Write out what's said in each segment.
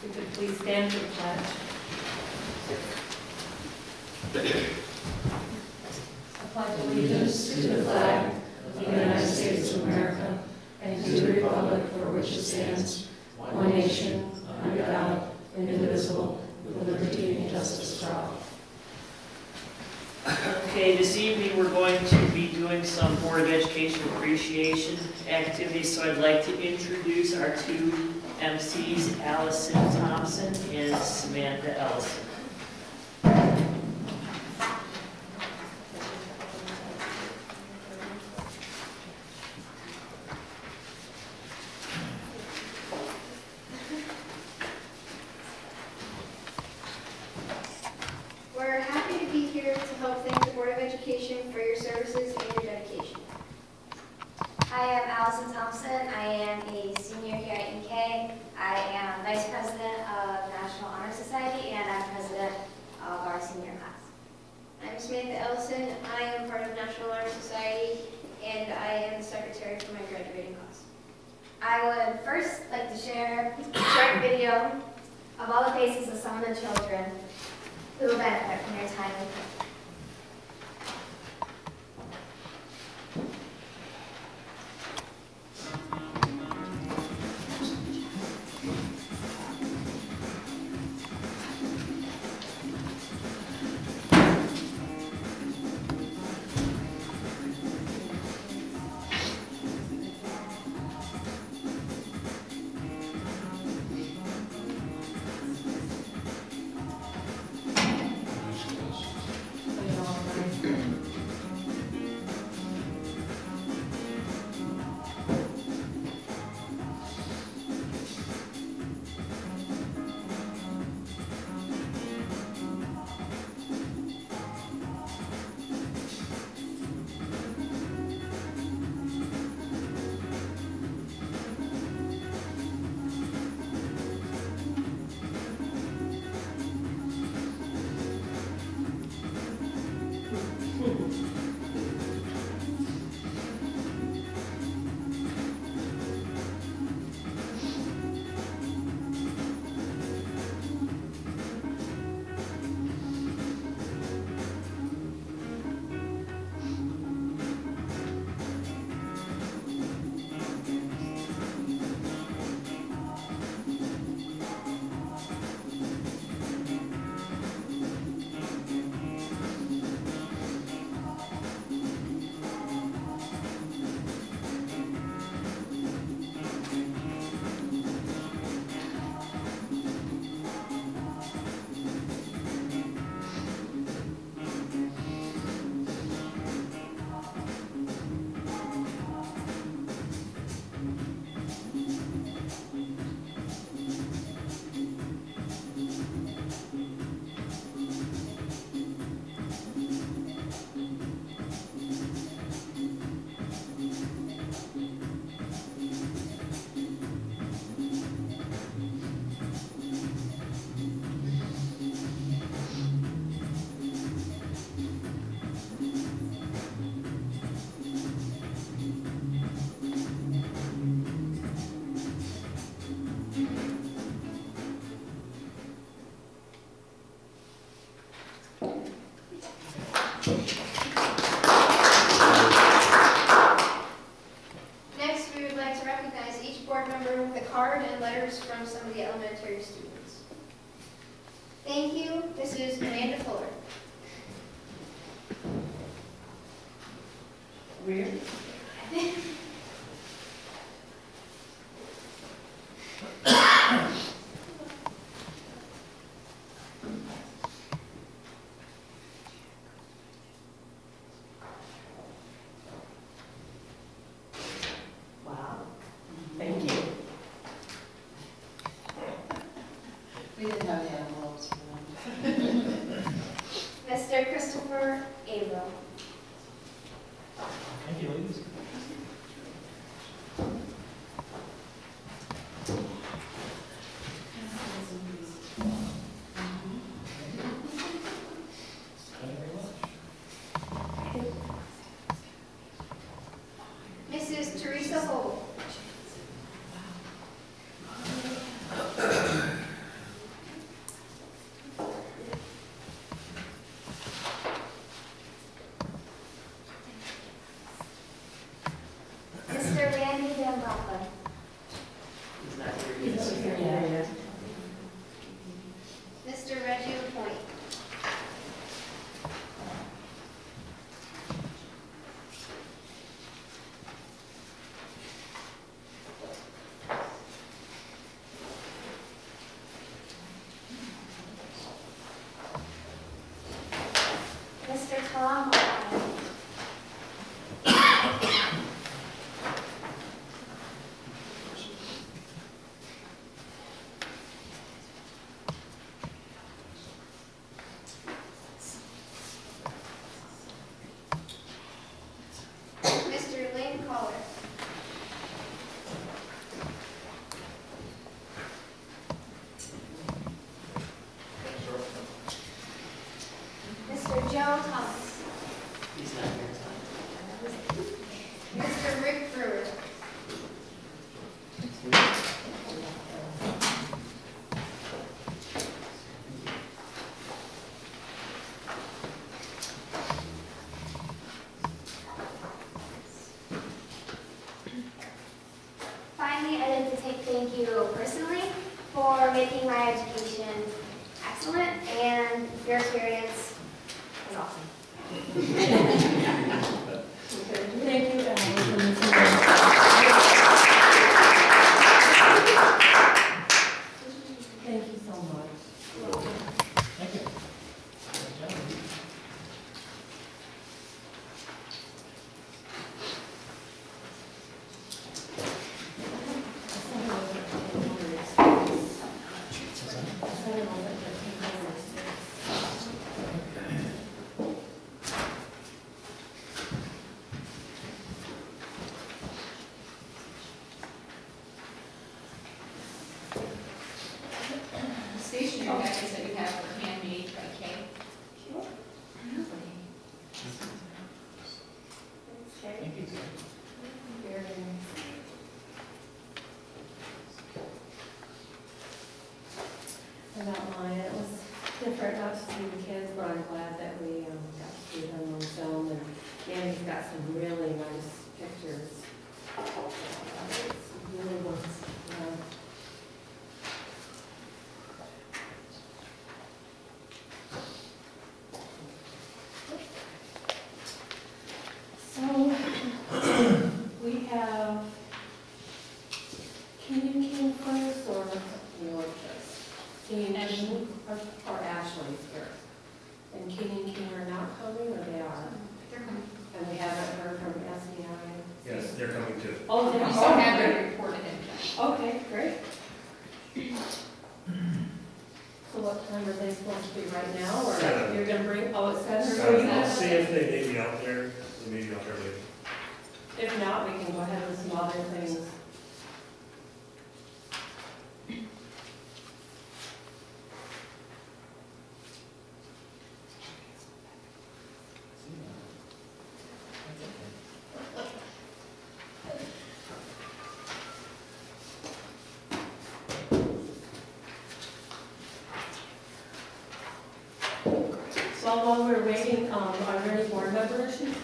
you could please stand for the pledge. I pledge allegiance to the flag of the United States of America and to the republic for which it stands, one nation, under God, indivisible, with liberty and justice for all. Okay, this evening we're going to be doing some Board of Education appreciation activities, so I'd like to introduce our two MCs, Allison Thompson and Samantha Ellison. We're happy to be here to help thank the Board of Education for your services and your dedication. Hi, I'm Allison Thompson. I am a senior here at UK. I am Vice President of National Honor Society, and I'm President of our senior class. I'm Samantha Ellison. I am part of National Honor Society, and I am the secretary for my graduating class. I would first like to share a short video of all the faces of some of the children who will benefit from your time with us. Next, we would like to recognize each board member with a card and letters from some of the elementary students. Thank you, Mrs. Amanda Fuller. Weird. Wow. Thank you. We didn't have the envelopes. Mr. Christopher Averill. Thank you, ladies. thank you personally for making my education excellent, and your experience was awesome. Thank you, Allison. Thank you so much. Thank you. Stationery packets that you have are handmade by Kay. Thank you. Very nice. About mine, it was different not to see the kids, but I'm glad that we got to see them on film, and Andy's got some really nice pictures. It's really was, So, we have, can you come first, or you want this? King or Ashley's here? And King and King are not coming, or they are? They're coming. And we haven't heard from SEI? Yes, they're coming too. Oh, they We are? still have their report in. Okay, great. So what time are they supposed to be right now, or 7. you're gonna bring, oh, it's 7? I'll see if they need me out there, they may be out there later. If not, we can go ahead with some other things. So while we're waiting, are there any board member issues?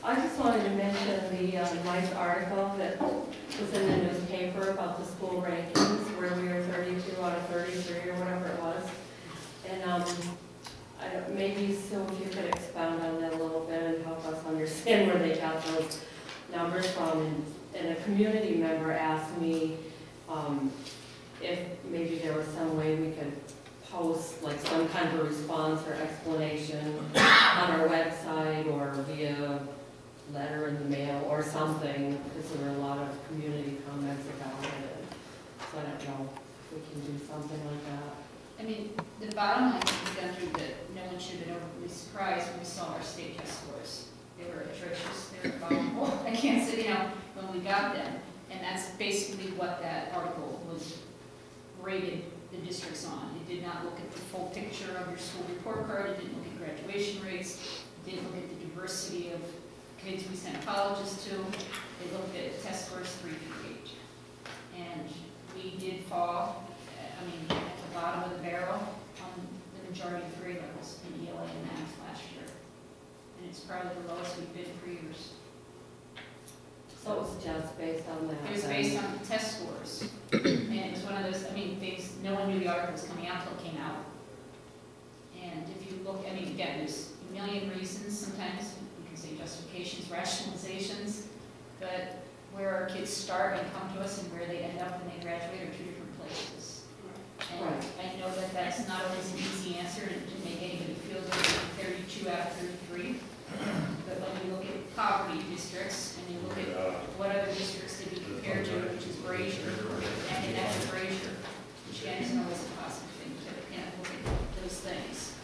I just wanted to mention the nice article that was in the newspaper about the school rankings, where we were 32 out of 33 or whatever it was. And maybe Sue, if you could expound on that a little bit and help us understand where they got those numbers from. And a community member asked me if maybe there was some way we could post like some kind of a response or explanation on our website or via letter in the mail or something, because there were a lot of community comments about it. So I don't know if we can do something like that. I mean, the bottom line is down to that no one should have been overly surprised when we saw our state test scores. They were atrocious, they were abominable. I can't say, when we got them. And that's basically what that article was rated the districts on. It did not look at the full picture of your school report card. It didn't look at graduation rates. It didn't look at the diversity of kids we sent colleges to. It looked at test scores 3 through 8. And we did fall, at the bottom of the barrel on the majority of grade levels in ELA and math last year. And it's probably the lowest we've been for years. So it was just based on that? It was based on the test scores. And it was one of those, things, no one knew the article was coming out until it came out. And if you look, again, there's a million reasons. Sometimes you can say justifications, rationalizations, but where our kids start and come to us and where they end up when they graduate are 2 different places. And Right. I know that that's not always an easy answer to make anybody feel good at 32 out of 33. But when you look at poverty districts and you look at what other districts to be compared to, which is Brazier, and that's Brazier, which again isn't always a positive thing, but you can't look at those things.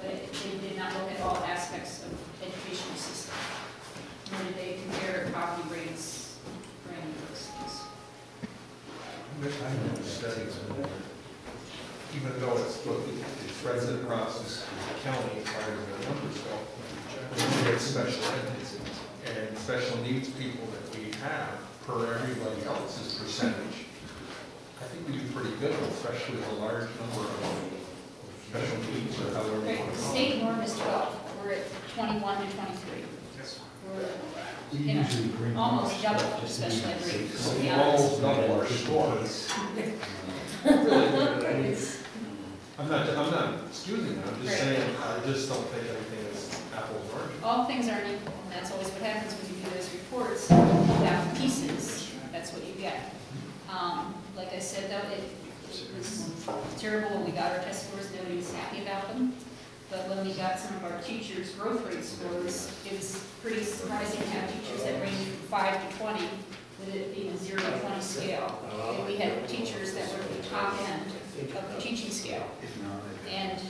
But they did not look at all aspects of the educational system. Nor did they compare poverty rates for any of those things. I know studies, even though it spreads it across this county as far as the numbers go, we get special ed and special needs people that we have per everybody else's percentage. I think we do pretty good, especially with a large number of special needs or however you Right, want the to call state it. norm is 12. We're at 21 to 23. Yes. We're, you know, almost double the special ed rate, to be We honest. almost double our scores. Really, I'm not excusing them, I'm just Right. saying, I just don't think anything is apples and oranges. All things aren't equal, and that's always what happens when you do those reports. You pull out pieces, that's what you get. Like I said, though, it was terrible when we got our test scores, nobody was happy about them. But when we got some of our teachers' growth rate scores, it was pretty surprising to have teachers that ranged from 5 to 20, with it being a 0 to 20 scale. And we had teachers that were at the top end of the teaching scale. And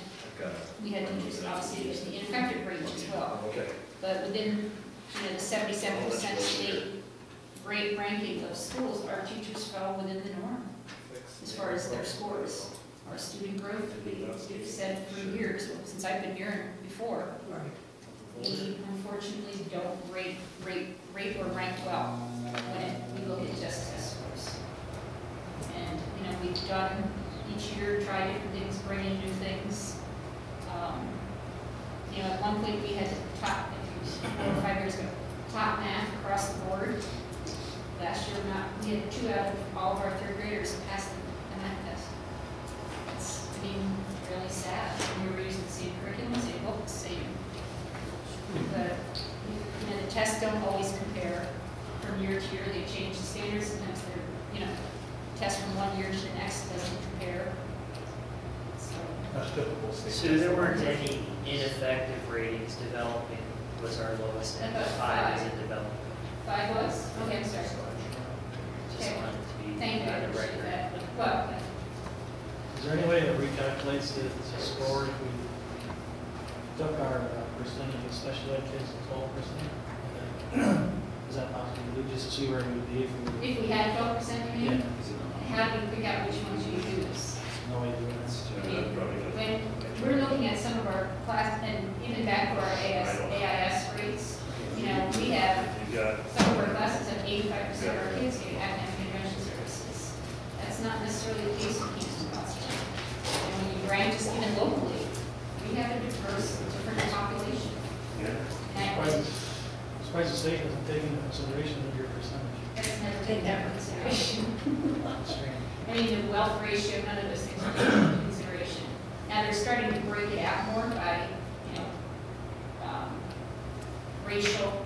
we had teachers obviously in the ineffective range as well. But within, the 77% state rate ranking of schools, our teachers fell within the norm as far as their scores. Our student growth, we've said for years, since I've been here and before, we unfortunately don't rate or rank well when we look at test scores. And, we've done each year, try different things, bring in new things. At one point we had top, 4 or 5 years ago, top math across the board. Last year, we had 2 out of all of our 3rd graders pass the math test. It's, really sad. We were using the same curriculum, same books, same. But, the tests don't always compare from year to year. They change the standards. Sometimes they're, tests from one year to the next doesn't compare. So, That's typical So state. there weren't any ineffective ratings. Developing was our lowest, and About 5 is five. in development. 5 was? Okay, I'm sorry. Just Okay. wanted to be Thank you, I on the appreciate record. that. Well, Is there any way that recalculates the score if we took our percentage of special ed kids to 12%? Is that possible? We just see where we would be if we were. if we had 12%, you mean? Yeah, How do you pick out which ones you use? no way to do that. When we're looking at some of our class, and even back to our AIS rates, we have, some of our classes have 85% of our kids get academic intervention services. That's not necessarily the case in Kingston Cluster. And when you rank just even locally, we have a diverse, different population. And Surprised the state hasn't taken into consideration of your percentage. that's never taken into consideration. That's strange. The wealth ratio, none of those things are taken into consideration. Now they're starting to break it out more by, racial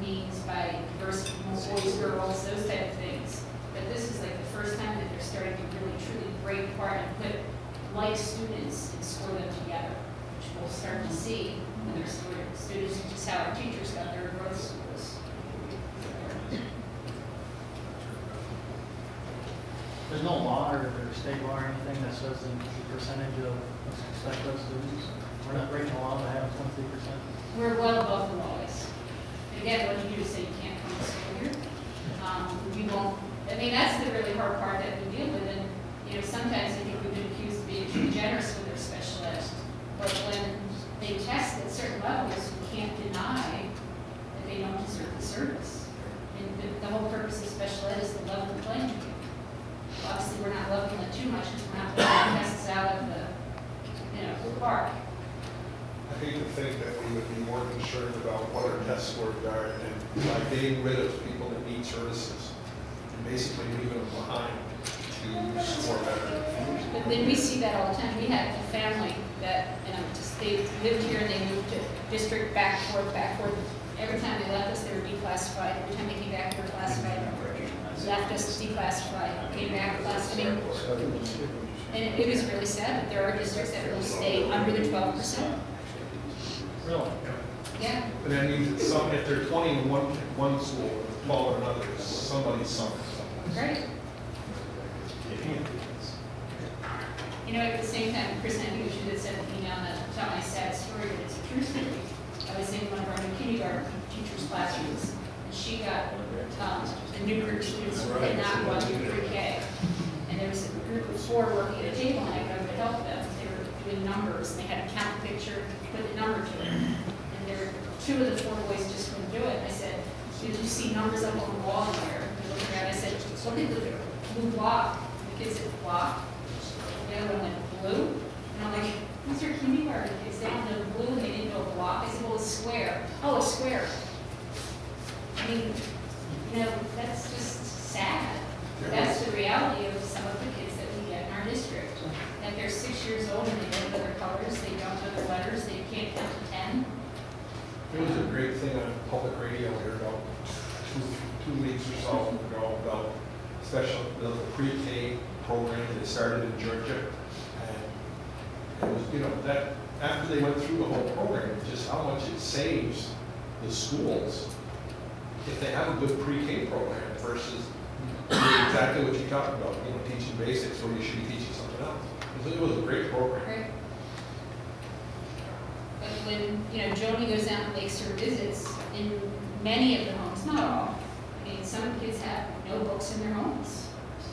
means, by diversity, boys, girls, those type of things. But this is like the first time that they're starting to really truly break apart and put like students and score them together, which we'll start to see when they're students, just how our teachers got their growth scores. There's no law or state law or anything that says the percentage of special ed students. We're not breaking the law to have 23%. We're well above the laws. Again, what you do is say you can't come to school here. We won't, that's the really hard part that we deal with. And, sometimes I think we've been accused of being too generous with our special ed. But when they test at certain levels, we can't deny that they don't deserve the service. And the whole purpose of special ed is to level the playing field. Obviously, we're not leveling it too much because we're not putting tests out of the park. I hate to think that we would be more concerned about what our test scores are and by getting rid of people that need services and basically leaving them behind to score better. But then we see that all the time. We had a family that, they lived here and they moved to district back and forth. Every time they left us, they were declassified. Every time they came back, they were classified. Left us declassified, came back classified. And it was really sad, but there are districts that will stay under the 12%. Really? Yeah. And that means that if they're 20 in one school and 12 in another, somebody's somewhere. Right. At the same time, Chris, I think you should have sent an email that tell my sad story, but it's a true story. I was in one of our new kindergarten teachers' classrooms, and she got a new group of students who had not gone through pre-K. And there was a group of 4 working at a table, and I go to help them. They were doing numbers, and they had to count the picture, put the number to it. And there were 2 of the 4 boys just couldn't do it. And I said, did you see numbers up on the wall in there? And they looked around, I said, look at the blue block. The kids said, block. The other one went blue. And I'm like, these are kindergarten kids, they don't know blue, and they didn't know block. I said, square. Oh, a square. I mean, you know, that's just sad. That's the reality of some of the kids that we get in our district. That they're 6 years old and they don't know their colors, they don't know their letters, they can't count to 10. There was a great thing on public radio here about two weeks or so ago about the pre-K program that started in Georgia. And it was, you know, that after they went through the whole program, just how much it saves the schools if they have a good pre-K program versus exactly what you talked about, you know, teaching basics where you should be teaching something else. It was a great program. Right. But when, you know, Joni goes out and makes her visits, in many of the homes, not all, I mean, some kids have no books in their homes.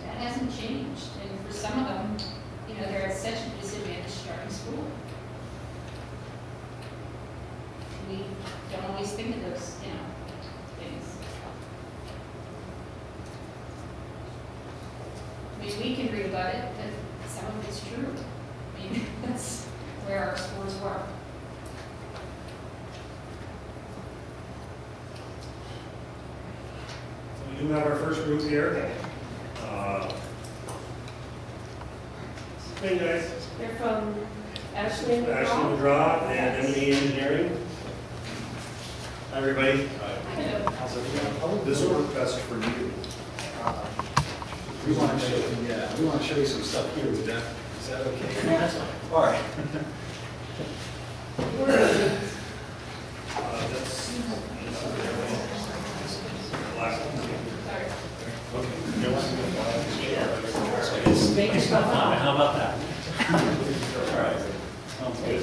That hasn't changed. And for some of them, you know, they're at such a disadvantage starting school. We don't always think of those, you know, things. I mean, we can rebut it, but some of it's true. I mean, that's where our scores were. So we do have our first group here. Hey guys. They're from Ashley and Ashley McGraw. McGraw and M&E Engineering. Hi everybody. This will work best for you. We want to show you, yeah, we want to show you some stuff here. Is that okay? That's fine. All right. That's last one. Make your stuff on, how about that? All right. Sounds good.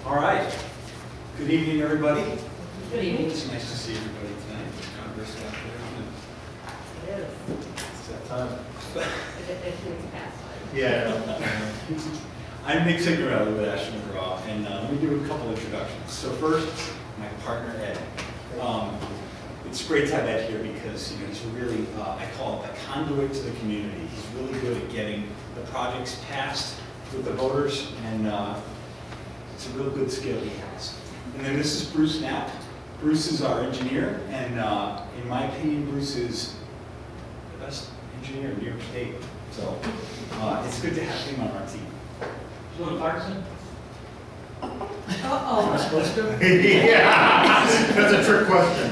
All right. Good evening, everybody. Good evening. It's nice to see everybody tonight. Congress out there. It is. It's that time. It's past. Yeah. I'm Nick Signorelli with Ashley McGraw, and let me do a couple introductions. So first, my partner Ed. It's great to have Ed here because, you know, he's really, I call it a conduit to the community. He's really good at getting the projects passed with the voters, and it's a real good skill he has. And then this is Bruce Knapp. Bruce is our engineer, and in my opinion, Bruce is the best engineer in New York State. So it's good to have him on our team. You want Clarkson? Uh-oh. Am I supposed to? Yeah, that's a trick question.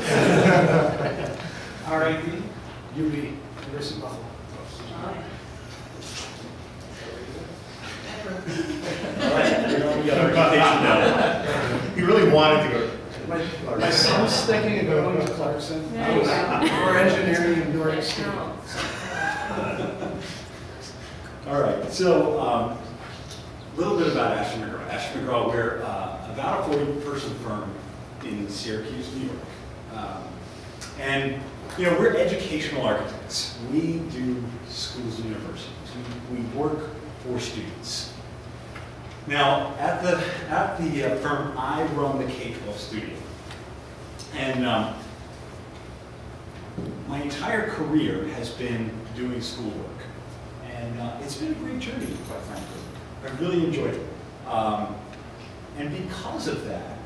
RAP, UB, University of Buffalo. All right, we got our reputation now. He really wanted to go. My son's thinking of going to Clarkson. There you go. Or engineering in New York State. All right, so a little bit about Ashley McGraw. Ashley McGraw, we're about a 40-person firm in Syracuse, New York. And, you know, we're educational architects. We do schools and universities. We work for students. Now, at the firm, I run the K-12 studio. And my entire career has been doing schoolwork. And it's been a great journey, quite frankly. I really enjoyed it. And because of that,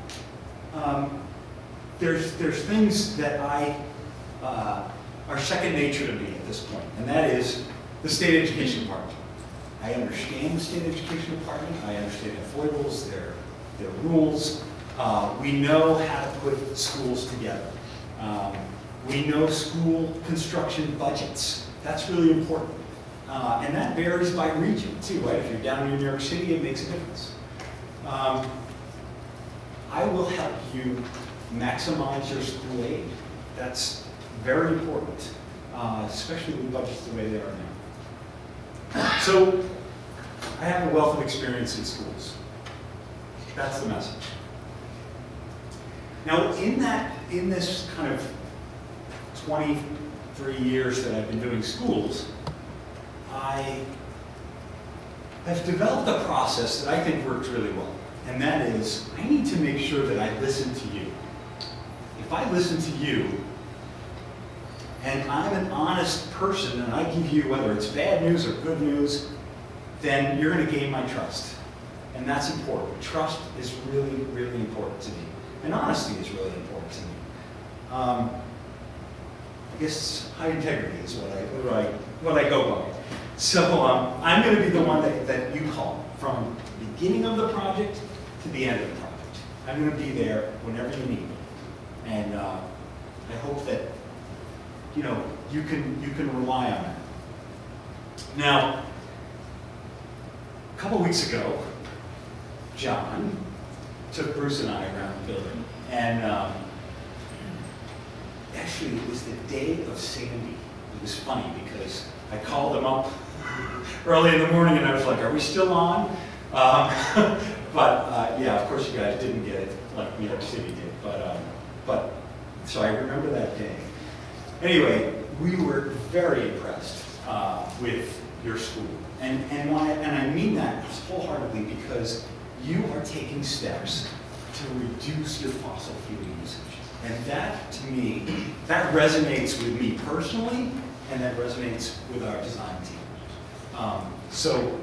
there's things that are second nature to me at this point, and that is the state education department. I understand the state education department. I understand their foibles, their rules. We know how to put schools together. We know school construction budgets. That's really important. And that varies by region too, right? If you're down in New York City, it makes a difference. I will help you maximize your school aid. That's very important, especially with budgets the way they are now. So I have a wealth of experience in schools. That's the message. Now, in this kind of 23 years that I've been doing schools, I have developed a process that I think works really well. And that is, I need to make sure that I listen to you. If I listen to you, and I'm an honest person, and I give you, whether it's bad news or good news, then you're going to gain my trust. And that's important. Trust is really, really important to me. And honesty is really important to me. I guess high integrity is what I go by. So I'm going to be the one that you call from the beginning of the project to the end of the project. I'm going to be there whenever you need me. And I hope that you can rely on that. Now, a couple weeks ago, John took Bruce and I around the building, and actually it was the day of Sandy. It was funny because I called him up early in the morning and I was like, "Are we still on?" Yeah, of course you guys didn't get it like New York City did, but so I remember that day. Anyway, we were very impressed with your school, and I mean that wholeheartedly because you are taking steps to reduce your fossil fuel usage. And that, to me, that resonates with me personally, and that resonates with our design team. So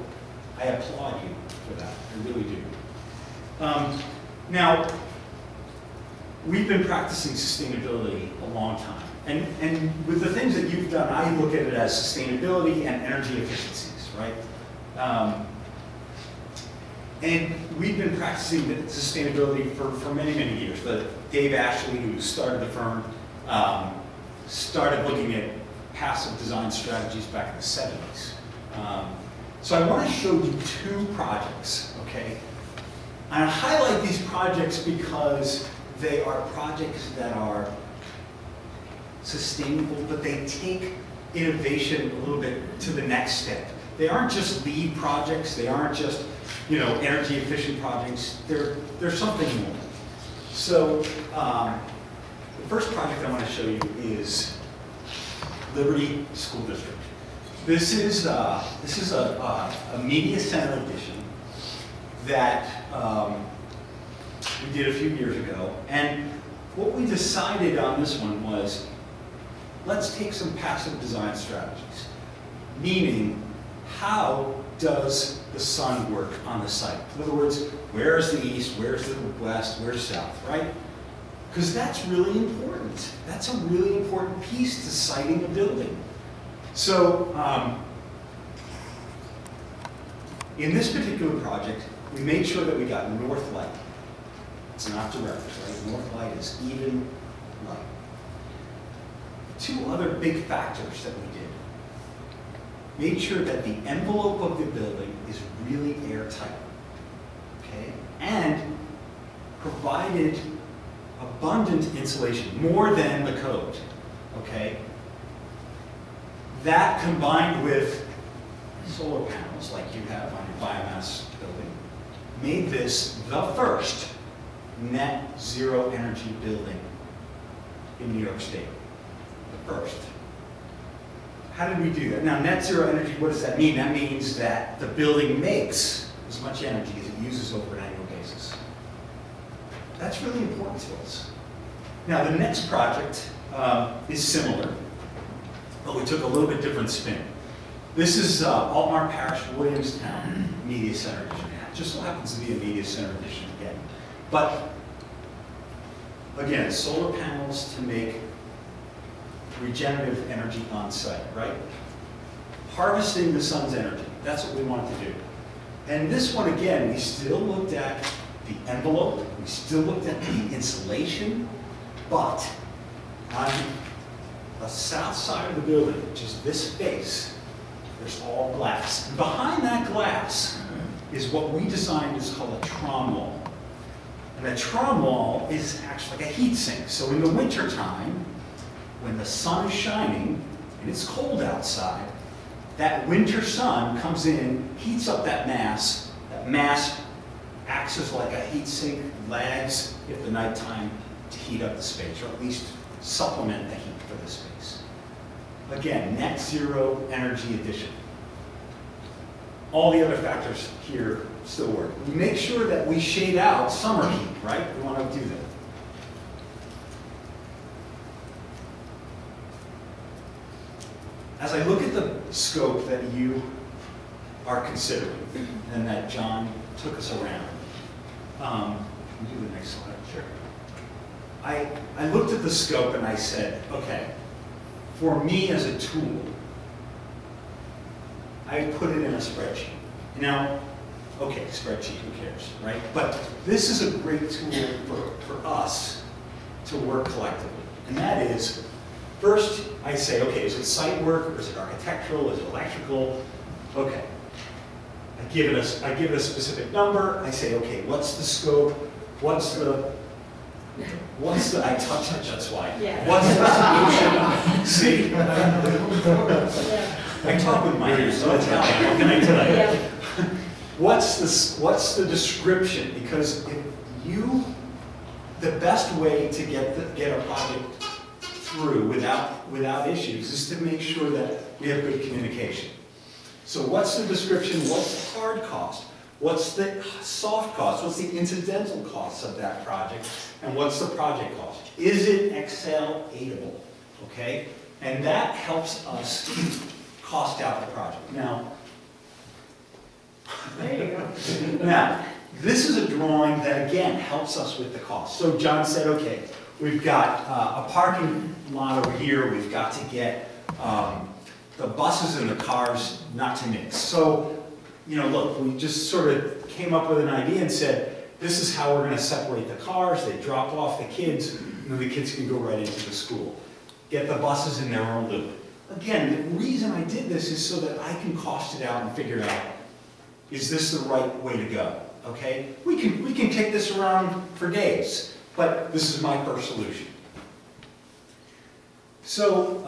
I applaud you for that, I really do. Now, we've been practicing sustainability a long time. And with the things that you've done, I look at it as sustainability and energy efficiencies, right? And we've been practicing sustainability for many, many years. But Dave Ashley, who started the firm, started looking at passive design strategies back in the 70s. So I want to show you two projects, okay? And I highlight these projects because they are projects that are sustainable, but they take innovation a little bit to the next step. They aren't just lead projects, they aren't just, energy efficient projects, they're something more. So the first project I want to show you is Liberty School District. This is a media center edition that we did a few years ago, and what we decided on this one was, let's take some passive design strategies. Meaning, how does the sun work on the site? In other words, where's the east, where's the west, where's south, right? Because that's really important. That's a really important piece to siting a building. So, in this particular project, we made sure that we got north light. It's not direct, right? North light is even light. Two other big factors that we did. Made sure that the envelope of the building is really airtight, okay? And provided abundant insulation, more than the code, okay? That combined with solar panels like you have on your biomass building made this the first net zero energy building in New York State. The first. How did we do that? Now, net zero energy, what does that mean? That means that the building makes as much energy as it uses over an annual basis. That's really important to us. Now, the next project is similar, but we took a little bit different spin. This is Altmar Parish, Williamstown Media Center Edition. It just so happens to be a Media Center Edition again. But, again, solar panels to make regenerative energy on site, right? Harvesting the sun's energy, that's what we wanted to do. And this one, again, we still looked at the envelope, we still looked at the insulation, but on the south side of the building, which is this face, there's all glass. And behind that glass is what we designed is called a trom wall. And a trom wall is actually like a heat sink. So in the winter time, when the sun is shining and it's cold outside, that winter sun comes in, heats up that mass. That mass acts as like a heat sink, lags at the nighttime to heat up the space, or at least supplement the heat for the space. Again, net zero energy addition. All the other factors here still work. We make sure that we shade out summer heat, right? We want to do that. As I look at the scope that you are considering, and that John took us around. Can you do the next slide? Sure. I looked at the scope and I said, okay, for me as a tool, I put it in a spreadsheet. Now, okay, spreadsheet, who cares, right? But this is a great tool for us to work collectively. And that is, first I say, okay, is it site work, or is it architectural, is it electrical? Okay. I give it a specific number. I say, okay, what's the scope? What's the I touched it, that's why. Yeah. What's the solution? See? I talk with my hands, so that's how, what can I tell you? Yeah. What's the description? Because if the best way to get a project through without issues is to make sure that we have good communication. So what's the description? What's the hard cost? What's the soft cost? What's the incidental costs of that project? And what's the project cost? Is it Excel-able? Okay? And that helps us cost out the project. Now, There you go. now, this is a drawing that, again, helps us with the cost. So John said, okay, we've got a parking lot over here. We've got to get the buses and the cars not to mix. So, you know, look, we just sort of came up with an idea and said, this is how we're going to separate the cars. They drop off the kids, and then the kids can go right into the school. Get the buses in their own loop. Again, the reason I did this is so that I can cost it out and figure out, is this the right way to go? Okay? We can kick this around for days, but this is my first solution. So,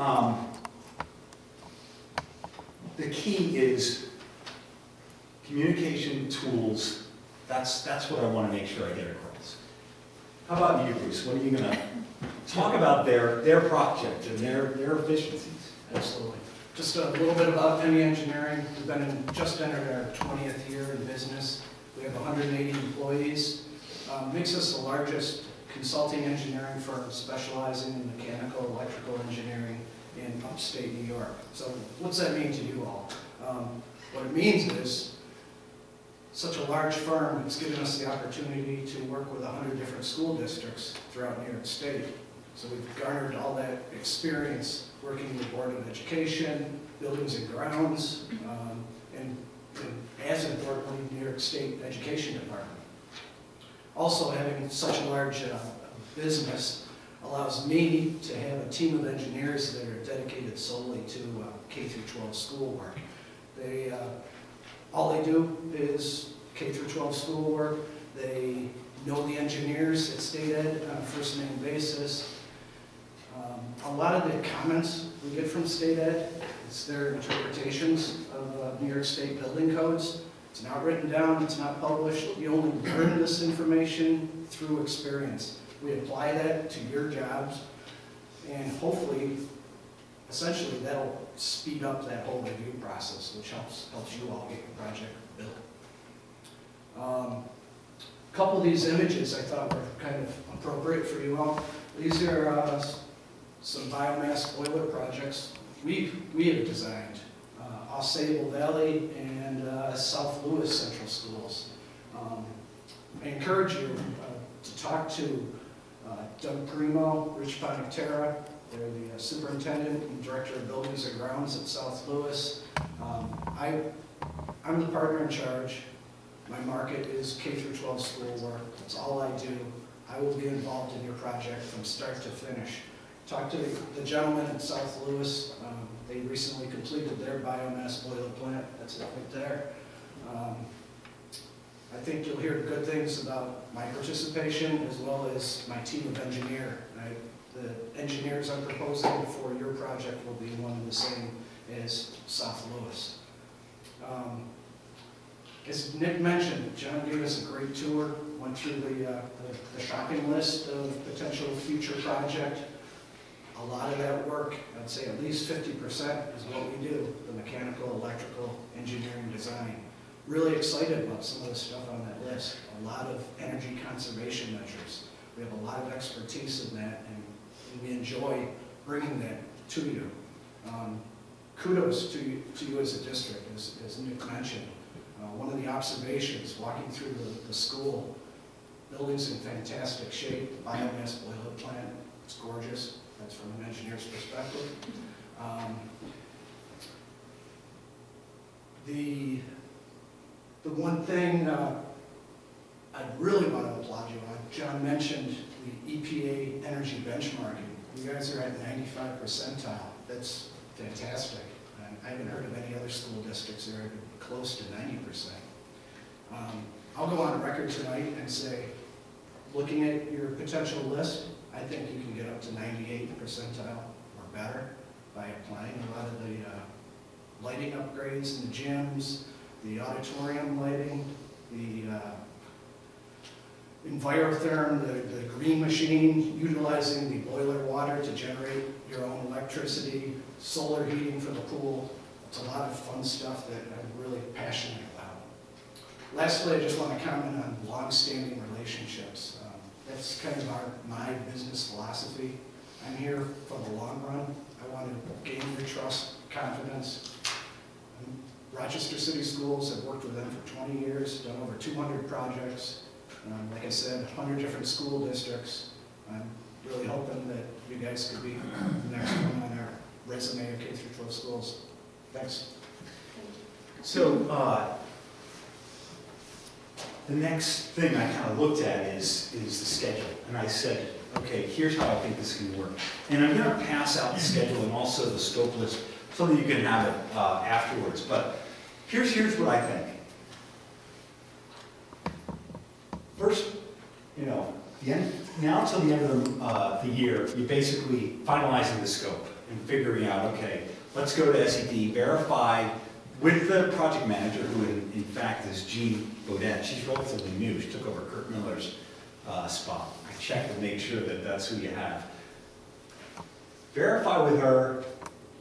the key is communication tools. That's what I want to make sure I get across. How about you, Bruce? What are you going to talk about their project and their efficiencies? Absolutely. Just a little bit about ME Engineering. We've been just entered our 20th year in business. We have 180 employees. Makes us the largest consulting engineering firm specializing in mechanical, electrical engineering in upstate New York. So what's that mean to you all? What it means is, such a large firm, it's given us the opportunity to work with 100 different school districts throughout New York State. So we've garnered all that experience working with the Board of Education, Buildings and Grounds, and as importantly, New York State Education Department. Also, having such a large business allows me to have a team of engineers that are dedicated solely to K-12 schoolwork. All they do is K-12 schoolwork. They know the engineers at State Ed on a first-name basis. A lot of the comments we get from State Ed, it's their interpretations of New York State building codes. It's not written down, it's not published. You only learn this information through experience. We apply that to your jobs, and hopefully, essentially, that'll speed up that whole review process, which helps you all get your project built. A couple of these images I thought were kind of appropriate for you all. These are some biomass boiler projects we have designed. Ausable Valley and South Lewis Central Schools. I encourage you to talk to Doug Primo, Rich Panactera. They're the superintendent and director of buildings and grounds at South Lewis. I'm the partner in charge. My market is K-12 schoolwork. That's all I do. I will be involved in your project from start to finish. Talk to the gentleman at South Lewis. They recently completed their biomass boiler plant. That's it right there. I think you'll hear good things about my participation as well as my team of engineers. The engineers I'm proposing for your project will be one and the same as South Lewis. As Nick mentioned, John gave us a great tour, went through the shopping list of potential future project. A lot of that work, I'd say at least 50% is what we do, the mechanical, electrical, engineering, design. Really excited about some of the stuff on that list. A lot of energy conservation measures. We have a lot of expertise in that, and we enjoy bringing that to you. kudos to you as a district, as Nick mentioned. One of the observations, walking through the school, building's in fantastic shape, the biomass boiler plant, it's gorgeous. That's from an engineer's perspective. The one thing I really want to applaud you on, John mentioned the EPA energy benchmarking. You guys are at 95 percentile. That's fantastic. I haven't heard of any other school districts that are even close to 90%. I'll go on record tonight and say, looking at your potential list, I think you can get up to 98 percentile or better by applying a lot of the lighting upgrades in the gyms, the auditorium lighting, the Envirotherm, the green machine, utilizing the boiler water to generate your own electricity, solar heating for the pool. It's a lot of fun stuff that I'm really passionate about. Lastly, I just want to comment on long-standing relationships. That's kind of my business philosophy. I'm here for the long run. I want to gain your trust, confidence. Rochester City Schools, I've worked with them for 20 years, done over 200 projects. Like I said, 100 different school districts. I'm really hoping that you guys could be the next one on our resume of K-12 schools. Thanks. So the next thing I kind of looked at is the schedule. And I said, okay, here's how I think this can work. And I'm going to pass out the schedule and also the scope list so that you can have it afterwards. But here's what I think. First, now until the end of the year, you're basically finalizing the scope and figuring out, okay, let's go to SED, verify with the project manager, who in fact is Jean Baudet. She's relatively new. She took over Kurt Miller's spot. I checked to make sure that that's who you have. Verify with her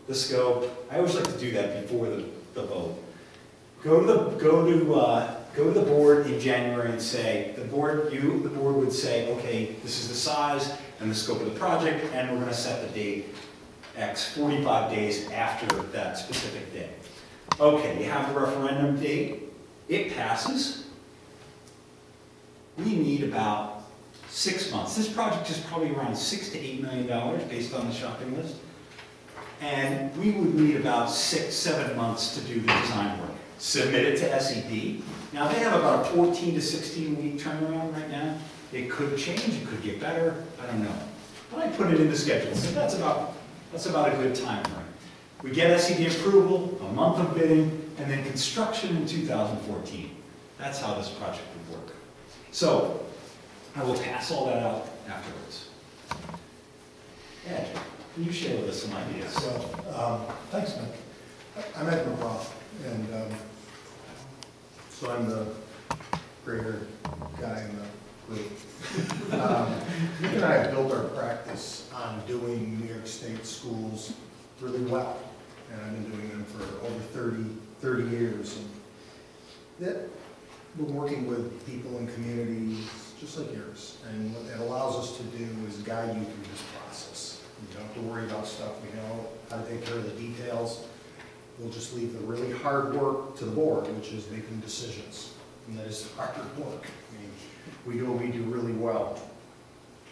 the scope. I always like to do that before the vote. Go to the board in January and say, the board would say, okay, this is the size and the scope of the project, and we're going to set the date X, 45 days after that specific day. Okay, you have the referendum date, it passes. We need about 6 months. This project is probably around $6 to $8 million based on the shopping list. And we would need about 6-7 months to do the design work. Submit it to SED. Now they have about a 14 to 16 week turnaround right now. It could change, it could get better, I don't know. But I put it in the schedule, so that's about a good time frame. We get SED approval, a month of bidding, and then construction in 2014. That's how this project would work. So I will pass all that out afterwards. Ed, can you share with us some ideas? So, thanks, Nick. I'm Ed McGraw, and so I'm the greater guy in the group. Nick and I have built our practice on doing New York State schools really well, and I've been doing them for over 30 years. And that, we're working with people in communities just like yours, and what that allows us to do is guide you through this process. You don't have to worry about stuff. We know how to take care of the details. We'll just leave the really hard work to the board, which is making decisions. And that is hard work. I mean, we do what we do really well.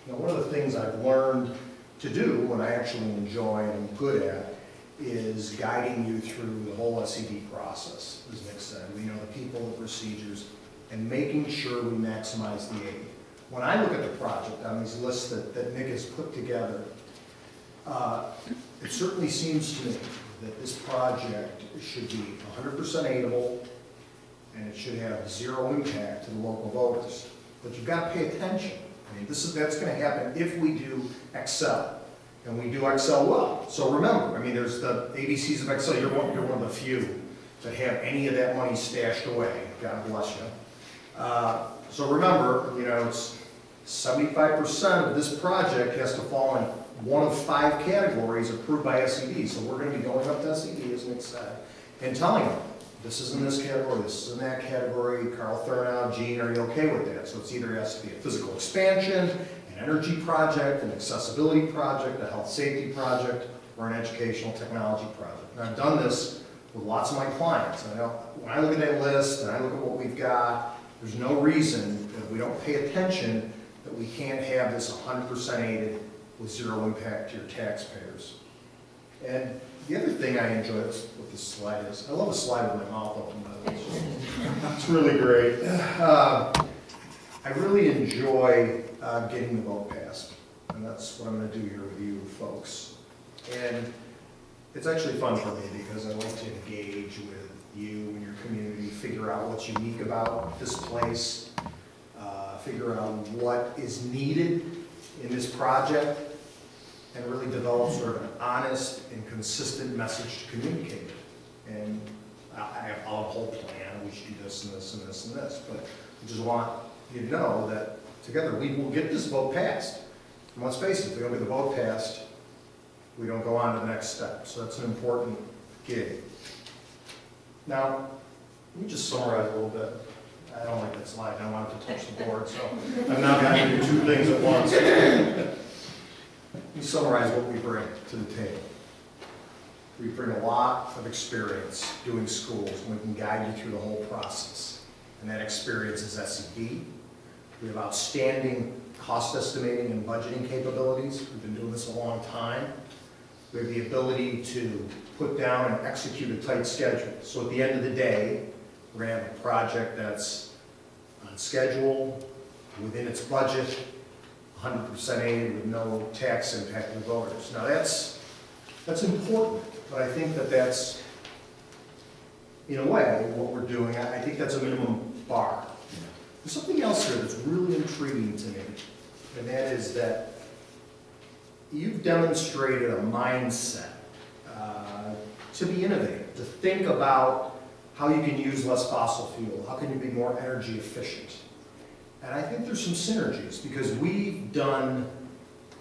Now, one of the things I've learned to do, what I actually enjoy and am good at, is guiding you through the whole SED process, as Nick said. We know the people, the procedures, and making sure we maximize the aid. When I look at the project on these lists that Nick has put together, it certainly seems to me that this project should be 100% aidable, and it should have zero impact to the local voters. But you've got to pay attention. I mean, that's going to happen if we do Excel, and we do Excel well. So remember, I mean, there's the ABCs of Excel. You're one of the few that have any of that money stashed away. God bless you. So remember, it's 75% of this project has to fall in one of 5 categories approved by SED. So we're going to be going up to SED, as Nick said, and telling them, this is in this category, this is in that category. Carl Thurnow, Gene, are you okay with that? So it's either has to be a physical expansion, an energy project, an accessibility project, a health safety project, for an educational technology project. And I've done this with lots of my clients. I know when I look at that list and I look at what we've got, there's no reason that we don't pay attention that we can't have this 100% aided with zero impact to your taxpayers. And the other thing I enjoy with this slide is, I love a slide with my mouth open, by the way. It's really great. I really enjoy getting the vote passed, and that's what I'm going to do here with you folks. And it's actually fun for me because I like to engage with you and your community, figure out what's unique about this place, figure out what is needed in this project, and really develop sort of an honest and consistent message to communicate it. And I have a whole plan, we should do this and this and this and this, but I just want you to know that together we will get this vote passed. And let's face it, if we don't get the vote passed, we don't go on to the next step. So that's an important gig. Now, let me just summarize a little bit. I don't like that slide, I don't want it to touch the board, so I've now got to do two things at once. Let me summarize what we bring to the table. We bring a lot of experience doing schools, and we can guide you through the whole process. And that experience is SED. We have outstanding cost estimating and budgeting capabilities. We've been doing this a long time. We have the ability to put down and execute a tight schedule. So at the end of the day, we're going to have a project that's on schedule, within its budget, 100% aided with no tax impact to the voters. Now that's important, but I think that that's, in a way, what we're doing. I think that's a minimum bar. There's something else here that's really intriguing to me, and that is that you've demonstrated a mindset to be innovative, to think about how you can use less fossil fuel, how can you be more energy efficient. And I think there's some synergies, because we've done,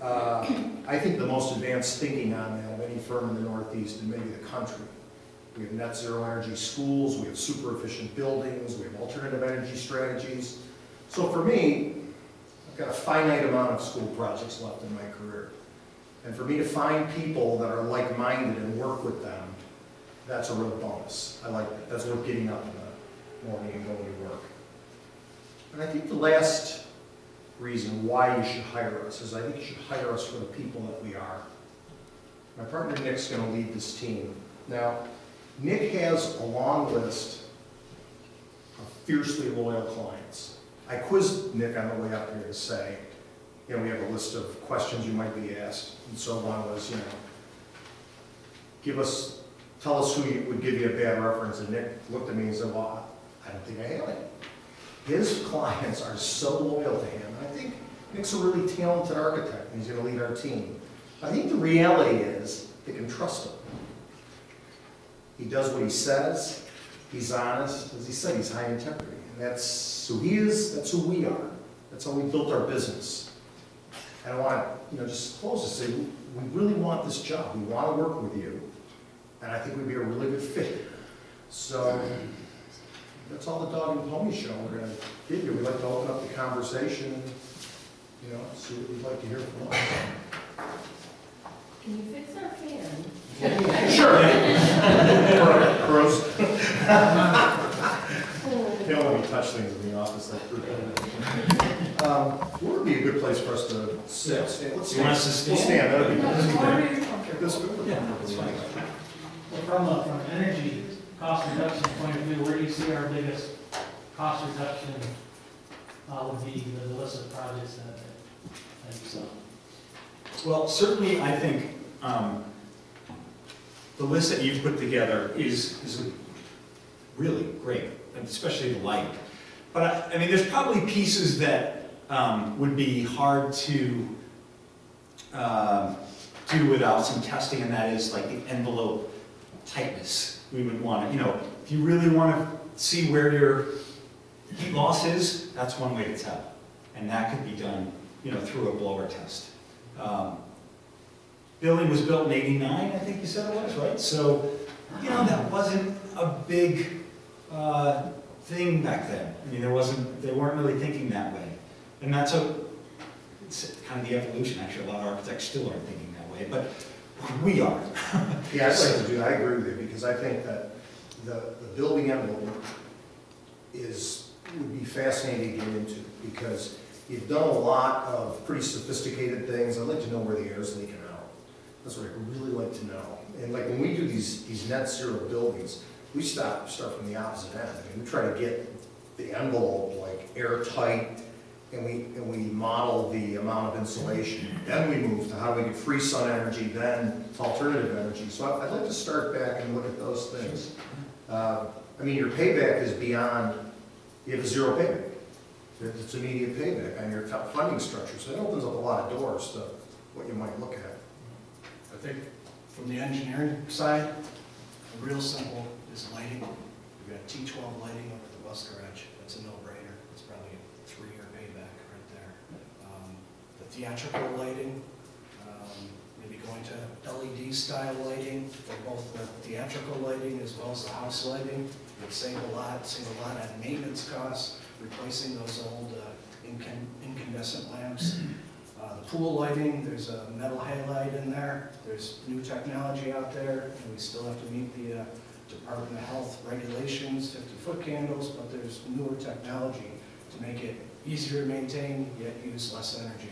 I think, the most advanced thinking on that of any firm in the Northeast and maybe the country. We have net zero energy schools, we have super efficient buildings, we have alternative energy strategies. So for me, I've got a finite amount of school projects left in my career. And for me to find people that are like-minded and work with them, that's a real bonus. I like that. That's worth getting up in the morning and going to work. And I think the last reason why you should hire us is I think you should hire us for the people that we are. My partner Nick's going to lead this team. Now, Nick has a long list of fiercely loyal clients. I quizzed Nick on the way up here to say, you know, we have a list of questions you might be asked. And so one was, you know, tell us who would give you a bad reference. And Nick looked at me and said, well, I don't think I have any. His clients are so loyal to him. I think Nick's a really talented architect, and he's going to lead our team. I think the reality is they can trust him. He does what he says. He's honest. As he said, he's high integrity. And that's who he is. That's who we are. That's how we built our business. And I want to, just close to say, we really want this job. We want to work with you. And I think we'd be a really good fit. So that's all the dog and pony show we're going to give you. We'd like to open up the conversation, see what you'd like to hear from us. Can you fix our fan? Sure. Gross. They don't let me touch things in the office. Where would be a good place for us to sit? Let's You want us to stand? We'll stand. That would be Yeah, this way. Yeah, that's fine. Well, from an energy cost reduction point of view, where do you see our biggest cost reduction would be the list of projects that you saw? Well, certainly I think the list that you've put together is really great, especially the lighting. But I mean, there's probably pieces that would be hard to do without some testing, and that is like the envelope tightness. We would want to, if you really want to see where your heat loss is, that's one way to tell. And that could be done, through a blower test. Building was built in '89, I think you said it was, right? So, that wasn't a big thing back then. I mean, they weren't really thinking that way. And it's kind of the evolution. Actually, a lot of architects still aren't thinking that way. But We are. Yeah, I'd like to do, I agree with you, because I think that the building envelope would be fascinating to get into, because you've done a lot of pretty sophisticated things. I'd like to know where the air's leaking out. That's what I'd really like to know. And like when we do these net zero buildings, we start from the opposite end. I mean, we try to get the envelope like airtight, and we model the amount of insulation. Then we move to how we get free sun energy, then to alternative energy. So I'd like to start back and look at those things. I mean, your payback is beyond, you have a zero payback. It's immediate payback on your funding structure. So it opens up a lot of doors to what you might look at. I think from the engineering side, real simple is lighting. We've got T12 lighting over the bus garage. That's a no-brainer. It's probably a 3-year payback right there. The theatrical lighting, maybe going to LED style lighting for both the theatrical lighting as well as the house lighting. Would save a lot on maintenance costs, replacing those old incandescent lamps. The pool lighting, there's a metal halide in there. There's new technology out there, and we still have to meet the Department of Health regulations, 50-foot candles, but there's newer technology to make it easier to maintain, yet use less energy.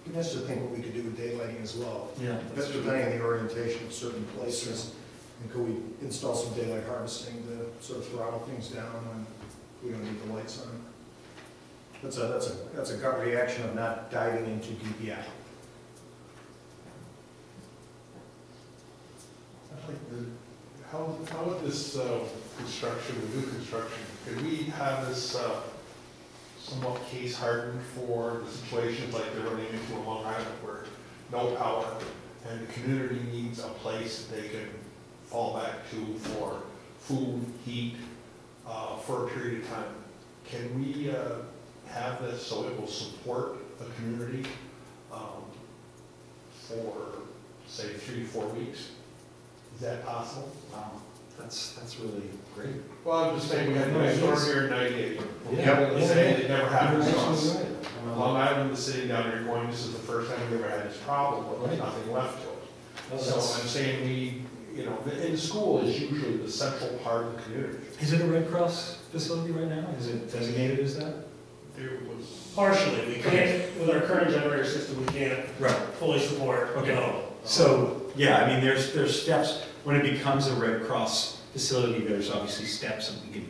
It'd be nice to think what we could do with daylighting as well. Yeah. That's depending on the orientation of certain places. And could we install some daylight harvesting to sort of throttle things down when we don't need the lights on? That's a gut reaction of not diving into DPI. How would this construction, the new construction, could we have this somewhat case hardened for the situations like they're running into on Long Island where no power and the community needs a place that they can fall back to for food, heat, for a period of time? Can we have this so it will support the community for, say, 3 to 4 weeks? Is that possible? Wow, that's really great. Well, I'm just saying, we had a storm here in '98. Yeah. It never happened to You're us. absolutely right. Long Island was sitting down there going, this is the first time we ever had this problem, but there's nothing left to it. Oh, So I'm saying in school is usually the central part of the community. Is it a Red Cross facility right now? Is it designated as that? There was, Partially, we can't, with our current generator system, we can't Right. fully support, Okay. no. So, yeah, I mean, there's steps. When it becomes a Red Cross facility, there's obviously steps that we can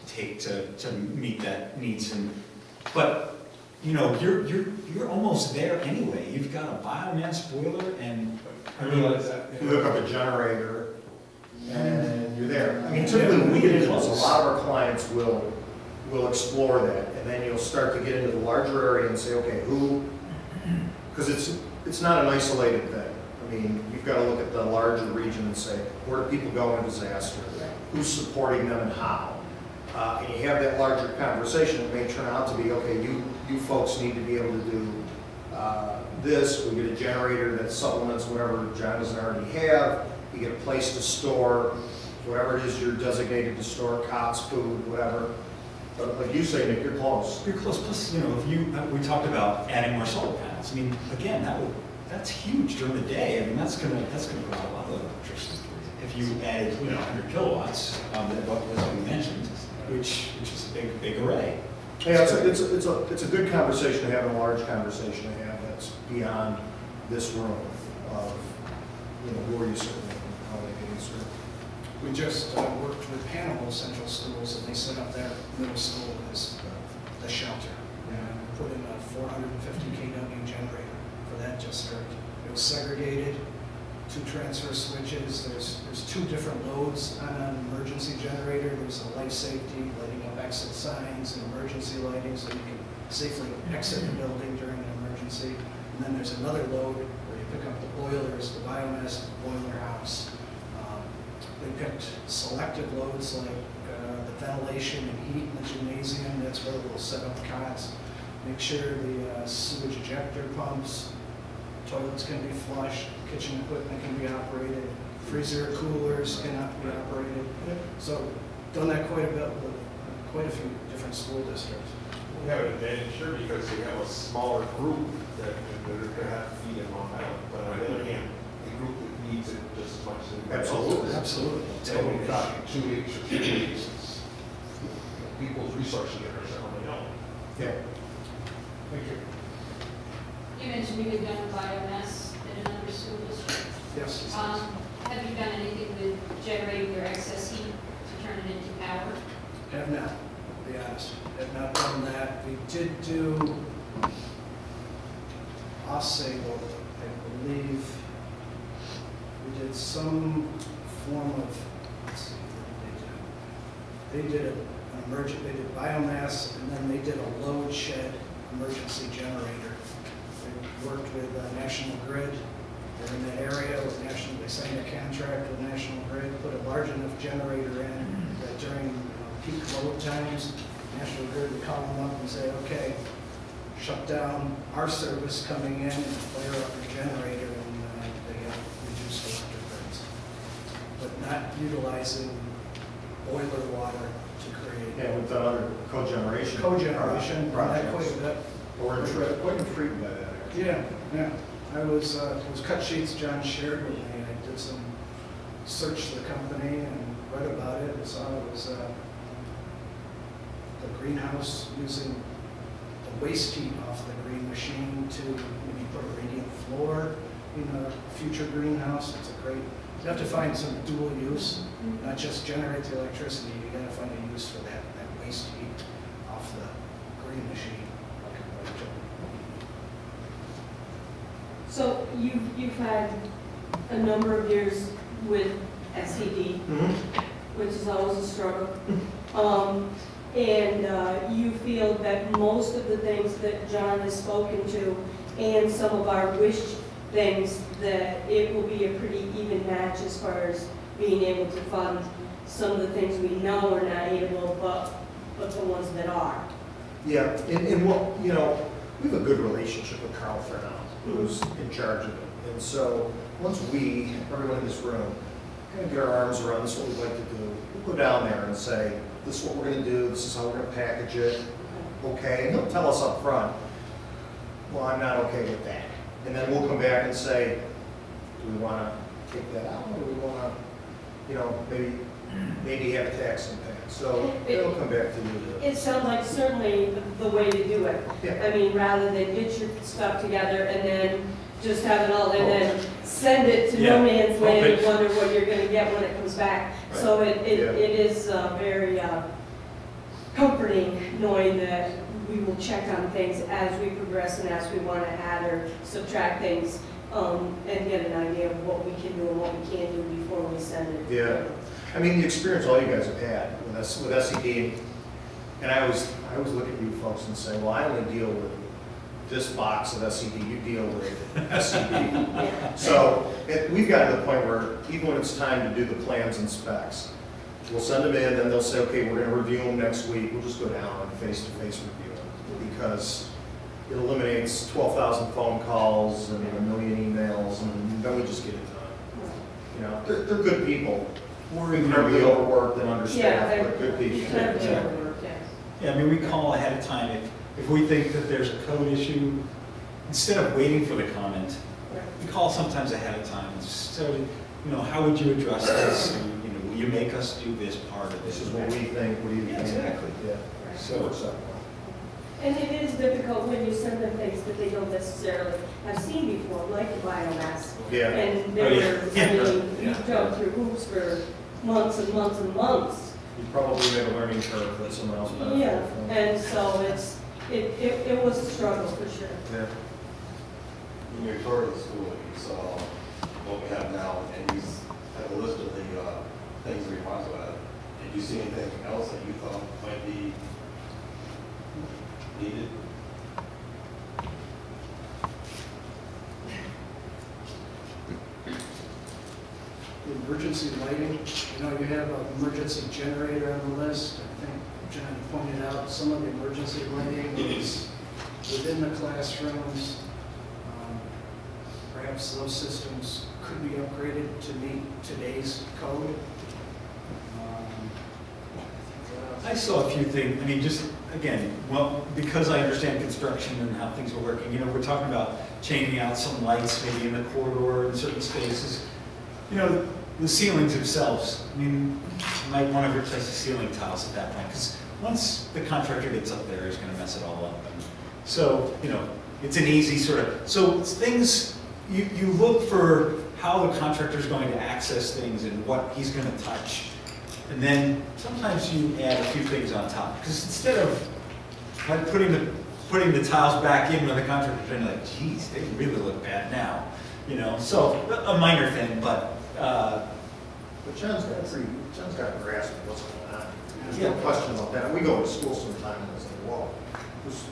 take to meet that needs. But, you're almost there anyway. You've got a biomass boiler and, I realize that. You hook up a generator and you're there. I mean, typically when we get into this, a lot of our clients will explore that, and then you'll start to get into the larger area and say, okay, because it's not an isolated thing. I mean, you've got to look at the larger region and say, where do people go in a disaster? Who's supporting them and how? And you have that larger conversation, it may turn out to be, okay, you folks need to be able to do this, we get a generator that supplements whatever John doesn't already have, you get a place to store whatever it is you're designated to store, cots, food, whatever. But like you say, Nick, you're close. you're close. Plus, we talked about adding more solar panels. I mean, again, that's huge during the day. I mean, that's gonna draw a lot of electricity. If you added, 100 kilowatts, as we mentioned, which is a big array. Yeah, it's a good conversation to have, and a large conversation to have that's beyond this room of, who are you serving and how they getting served. We just worked with Hannibal Central Schools, and they set up their middle school as the shelter. And put in a 450 kW generator for that district. It was segregated, 2 transfer switches. There's 2 different loads on an emergency generator. There's a life safety, lighting up exit signs, and emergency lighting so you can safely exit the building during an emergency. And then there's another load where you pick up the boilers, the biomass boiler house. They picked selected loads like the ventilation and heat in the gymnasium. That's where we'll set up cots. Make sure the sewage ejector pumps, toilets can be flushed, kitchen equipment can be operated, freezer coolers cannot be operated. So done that quite a bit with quite a few different school districts. We have an advantage here because we have a smaller group that are going to have to feed in Long Island. But on the other hand, a group that needs it just as much as anybody else. Absolutely. Absolutely. So we're talking 2 weeks or 3 weeks, it's, people's resources are certainly don't. Yeah. Thank you. You mentioned you had done biomass in another school district. Yes. Have you done anything with generating your excess heat to turn it into power? Have not, to be honest. Have not done that. We did do Osable, I believe. We did some form of, let's see, what did they do? They did an emergent, they did biomass, and then they did a load shed emergency generator. They worked with National Grid. They're in that area with National, they signed a contract with National Grid, put a large enough generator in that during peak load times, National Grid would call them up and say, okay, shut down our service coming in and flare up your generator, and they got reduced electric rates. But not utilizing boiler water to create. Yeah, we've done other cogeneration. Cogeneration, that quite a bit. We're quite intrigued by that, actually. Yeah. It was cut sheets John shared with me. I did some search the company and read about it and saw it was the greenhouse using the waste heat off the green machine to maybe put a radiant floor in a future greenhouse. It's a great, you have to find some dual use, not just generate the electricity, you gotta find a use for that waste heat off the green machine. So you've had a number of years with SED, which is always a struggle. And you feel that most of the things that John has spoken to and some of our wish things, that it will be a pretty even match as far as being able to fund some of the things we know are not able, but the ones that are. Yeah, and what, you know, we have a good relationship with Carl Fernald, who's in charge of it. And so once we, everyone in this room, kind of get our arms around this is what we'd like to do, we'll go down there and say, this is what we're going to do, this is how we're going to package it, okay? And he'll tell us up front, well, I'm not okay with that. And then we'll come back and say, do we want to take that out, or do we want to, you know, maybe have a tax impact? So it'll come back to you. It sounds like certainly the way to do it. Yeah. I mean, rather than get your stuff together and then just have it all and then send it to no man's land and wonder what you're going to get when it comes back. Right. So it is very comforting knowing that we will check on things as we progress and as we want to add or subtract things and get an idea of what we can do and what we can't do before we send it. Yeah. I mean, the experience all you guys have had with SED, and I always look at you folks and say, well, I only deal with this box of SED, you deal with SED. Yeah. So we've gotten to the point where even when it's time to do the plans and specs, we'll send them in and they'll say, okay, we're going to review them next week. We'll just go down and face-to-face review them because it eliminates 12,000 phone calls and 1 million emails, and then we just get it done. You know, they're good people. We're incredibly overworked and understaffed, but good people. Yeah, I mean, we call ahead of time if we think that there's a code issue. Instead of waiting for the comment, we call sometimes ahead of time. So, you know, how would you address this? And, you know, will you make us do this part of This is what we think. What do you think? Exactly. Yeah. So it's up. And it is difficult when you send them things that they don't necessarily have seen before, like the biomass. Yeah. And they were, I mean, you jumped through hoops for months and months and months. You probably made a learning curve that someone else benefited Yeah, from. and so it was a struggle for sure. Yeah. When you toured the school, you saw what we have now, and you had a list of the things we want to add. Did you see anything else that you thought might be needed? The emergency lighting, you know, you have an emergency generator on the list. I think John pointed out some of the emergency lighting is within the classrooms. Perhaps those systems could be upgraded to meet today's code. I saw a few things, I mean, just, again, well, because I understand construction and how things are working, you know, we're talking about changing out some lights maybe in the corridor in certain spaces. you know, the ceilings themselves, I mean, you might want to replace the ceiling tiles at that point, because once the contractor gets up there, he's gonna mess it all up. And so, you know, it's an easy sort of, so it's things, you look for how the contractor's going to access things and what he's gonna touch. And then sometimes you add a few things on top, because instead of like putting the tiles back in when the contractor's in, like, geez, they really look bad now, you know. So a minor thing, but John's got a grasp of what's going on. There's Yeah. no question about that. We go to school sometime and it's like, whoa,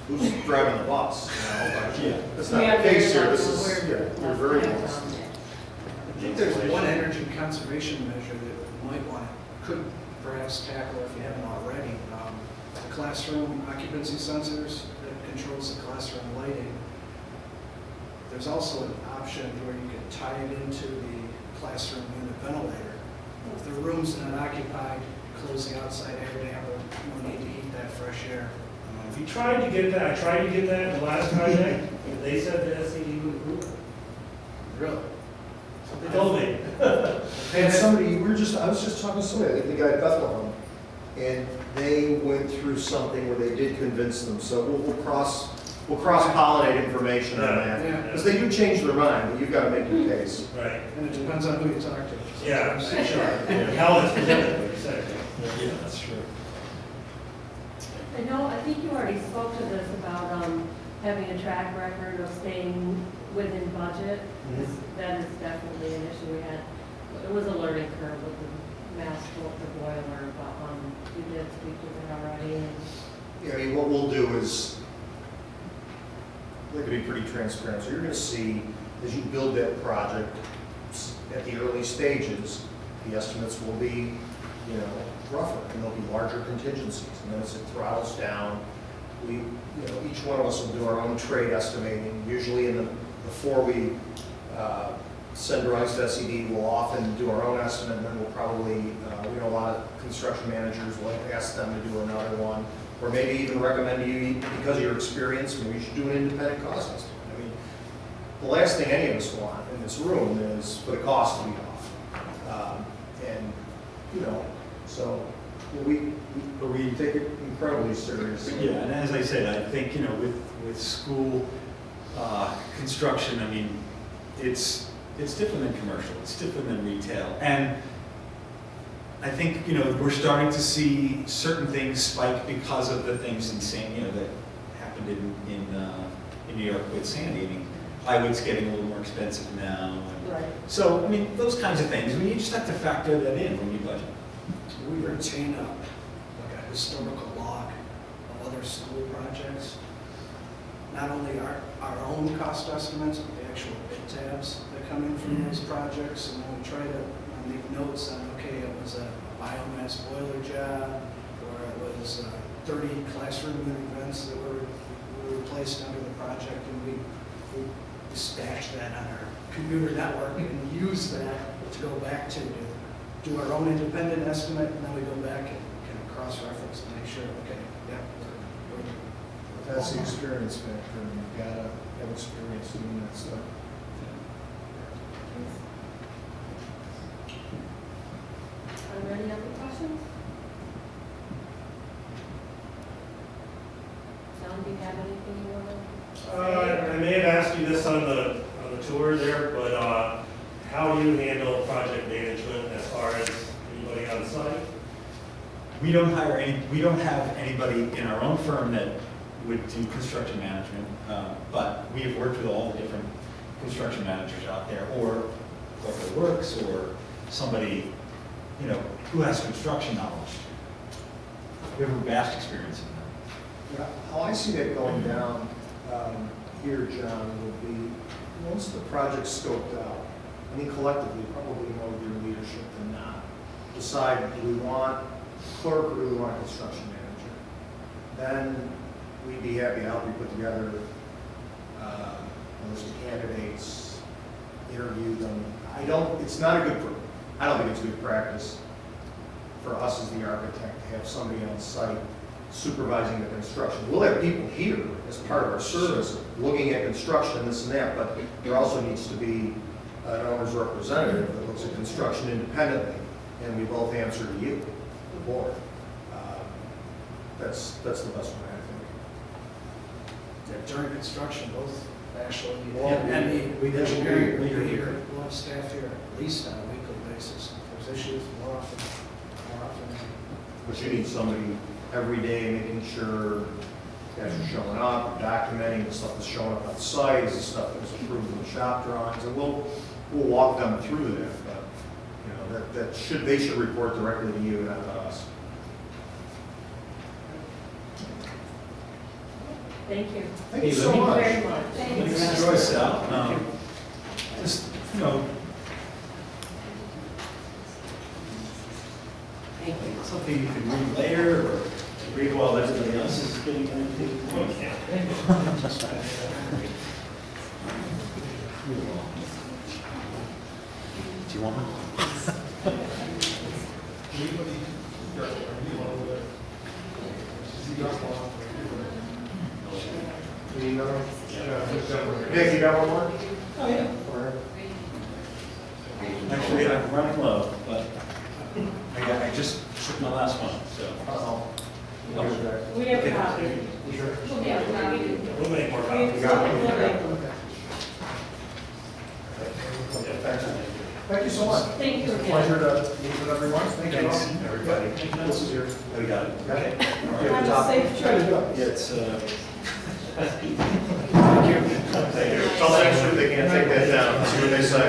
who's driving the bus? You know, but Yeah. that's not the case here. This is, we're very close. I think there's one energy conservation measure that you might want to, could perhaps tackle if you haven't already. The classroom occupancy sensors that controls the classroom lighting. There's also an option where you can tie it into the classroom unit ventilator. If the room's not occupied, close the outside air to have no need to heat that fresh air. We tried to get that, I tried to get that in the last project, and they said the SCE would approve it. Really? They told me. And somebody, I was just talking to somebody, I think the guy at Bethlehem, and they went through something where they did convince them, so we'll cross-pollinate information on that. Yeah. Because they do change their mind, but you've got to make your case. Right. And it depends on who you talk to. Yeah, sure. How it's presented, like you said. yeah, that's true. I know, I think you already spoke to this about having a track record of staying within budget. That is definitely an issue we had. It was a learning curve with the mass filter boiler, but you did speak to it already. And Yeah, I mean, what we'll do is, we're going to be pretty transparent. So you're going to see, as you build that project, at the early stages, the estimates will be, you know, rougher, and there'll be larger contingencies. And then as it throttles down, each one of us will do our own trade estimating. Usually before we send drawings to SED, we'll often do our own estimate, and then we'll probably, we know a lot of construction managers will ask them to do another one, or maybe even recommend to you, because of your experience, maybe you should do an independent cost estimate. I mean, the last thing any of us want in this room is for the cost to be off. And, you know, so we take it incredibly seriously. Yeah, and as I said, I think, you know, with school construction, I mean, it's different than commercial, it's different than retail. And I think, you know, we're starting to see certain things spike because of the things that happened in New York with Sandy. I mean, plywood's getting a little more expensive now. Right. So, I mean, those kinds of things. I mean, you just have to factor that in when you budget. We retain like a historical log of other school projects. Not only our own cost estimates, but the actual bid tabs that come in from those projects. And then we try to make notes on, okay, it was a biomass boiler job, or it was 30 classroom unit vents that were replaced under the project, and we stash that on our computer network and use that to go back to do our own independent estimate, and then we go back and kind of cross-reference to make sure, okay, yeah, we're That's the experience factor, and you've got to have experience doing that stuff. Are there any other questions? John, do you have anything you want to? I may have asked you this on the tour there, but how do you handle project management as far as anybody on site? We don't have anybody in our own firm that would do construction management, but we have worked with all the different construction managers out there, or Corporate Works, or somebody, you know, who has construction knowledge. We have a vast experience in that. Yeah, how I see that going down here, John, would be, once the project's scoped out, I mean, collectively, probably more with your leadership than not, decide, do we want clerk or do we want a construction manager? Then we'd be happy to help you put together a list of candidates, interview them. I don't think it's good practice for us as the architect to have somebody on site supervising the construction. We'll have people here as part of our service looking at construction, this and that, but there also needs to be an owner's representative that looks at construction independently, and we both answer to you, the board. That's the best way, I think. During construction, both Ashley Yeah, and we the did. engineering, We we did. here, we'll have staff here at least on a weekly basis. If there's issues, more often. But you need somebody every day making sure guys are showing up, documenting the stuff that's showing up on site, the stuff that was approved in the shop drawings, and we'll walk them through that, but, you know, they should report directly to you, not to us. Thank you. Thank you so much. Very much. Enjoy Sal. Just, you know, Thank you. something you can read later or read while everybody else is getting anything. Do you want one? You need another one? Nick, you got one more? Oh, yeah. Actually, I'm running low, but I just took my last one, so. Uh-oh. We have a copy. You sure? Yeah, we do. We'll make more We copies. You got it? we'll make them. Okay, thank you. Thank you so much. Thank you again. Pleasure to meet with everyone. Thank you. Thanks, everybody. This is yours. We got it. Okay. Have a safe trip. Yeah, it's, Thank you. Tell them next week they can't take that down, see what they say.